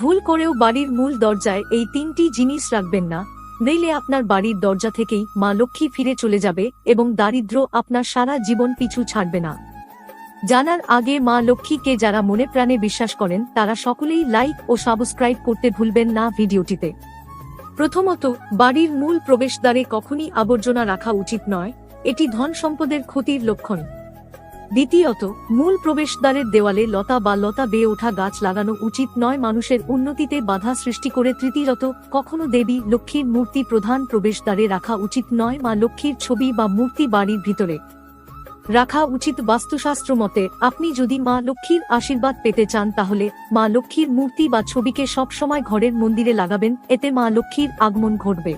ভুল করেও বাড়ির মূল দরজায় এই তিনটি জিনিস রাখবেন না, নইলে আপনার বাড়ির দরজা থেকেই মা লক্ষ্মী ফিরে চলে যাবে এবং দারিদ্র্য আপনার সারা জীবন পিছু ছাড়বে না। জানার আগে মা লক্ষ্মীকে যারা মনে প্রাণে বিশ্বাস করেন তারা সকলেই লাইক ও সাবস্ক্রাইব করতে ভুলবেন না ভিডিওটিতে। প্রথমত, বাড়ির মূল প্রবেশদ্বারে কখনই আবর্জনা রাখা উচিত নয়, এটি ধন সম্পদের ক্ষতির লক্ষণ। দ্বিতীয়ত, মূল প্রবেশদ্বারের দেওয়ালে লতা বা লতা বেয়ে ওঠা গাছ লাগানো উচিত নয়, মানুষের উন্নতিতে বাধা সৃষ্টি করে। তৃতীয়ত, কখনো দেবী লক্ষ্মীর মূর্তি প্রধান প্রবেশদ্বারে রাখা উচিত নয়, মা লক্ষ্মীর ছবি বা মূর্তি বাড়ির ভিতরে রাখা উচিত। বাস্তুশাস্ত্র মতে আপনি যদি মা লক্ষ্মীর আশীর্বাদ পেতে চান তাহলে মা লক্ষ্মীর মূর্তি বা ছবিকে সবসময় ঘরের মন্দিরে লাগাবেন, এতে মা লক্ষ্মীর আগমন ঘটবে।